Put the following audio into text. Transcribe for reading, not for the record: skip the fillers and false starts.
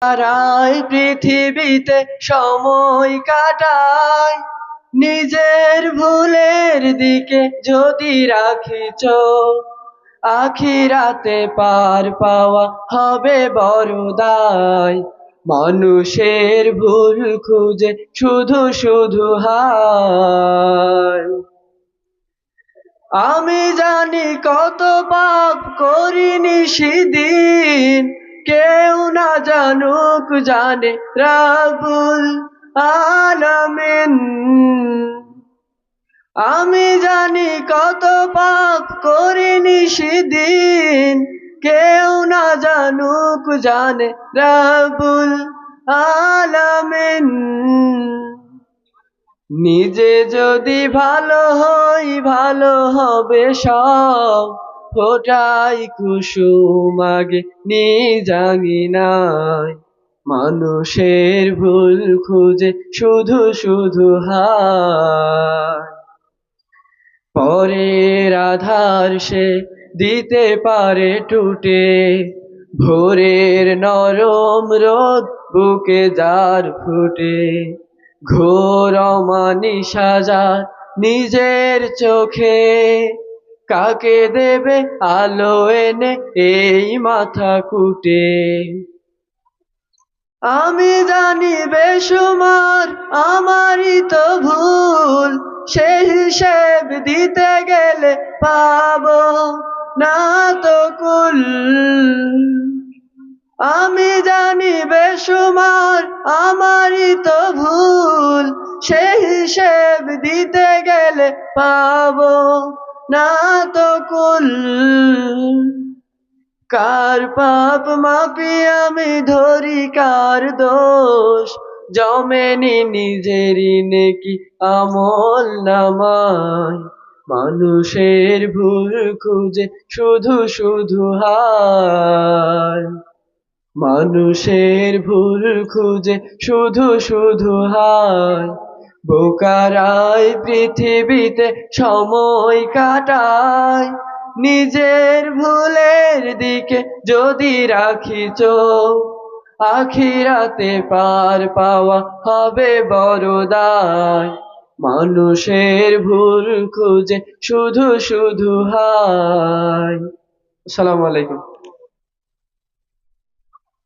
তারাই পৃথিবীতে সময় কাটায়, নিজের ভুলের দিকে যদি রাখি চোখ, আখিরাতে পার পাওয়া হবে বড় দায়। মানুষের ভুল খুঁজে শুধু শুধু হায়। আমি জানি কত পাপ করিনি সেদিন, কেউ না জানুক জানে রব্বুল আলামিন। আমি জানি কত পাপ করিনি সেদিন, কেউ না জানুক জানে রব্বুল আলামিন। নিজে যদি ভালো হই ভালো হবে সব, ফোটাই কুসুম আগে জানি নাই। মানুষের ভুল খুঁজে শুধু শুধু হায়। পরের আধার সে দিতে পারে টুটে, ভোরের নরম রোদ বুকে যার ফুটে। ঘোর অমানিসা যার নিজের চোখে, কাকে দেবে আলো এনে এই মাথা কুটে। আমি জানি বেশুমার আমারই তো ভুল, সে হিসেব দিতে গেলে পাবো না তো কুল। আমি জানি বেশুমার আমারই তো ভুল, সে হিসেব দিতে গেলে পাবো না তো কুল। কার পাপ মাপি আমি ধরি কার দোষ, জমেনি নিজেরই নেকি আমল নামায়। মানুষের ভুল খুঁজে শুধু শুধু হায়। মানুষের ভুল খুঁজে শুধু শুধু হায়। বোকারাই পৃথিবীতে সময় কাটায়, নিজের ভুলের দিকে যদি রাখি চোখ, আখিরাতে পার পাওয়া হবে বড় দায়। মানুষের ভুল খুঁজে শুধু শুধু হায়। আসসালামু আলাইকুম।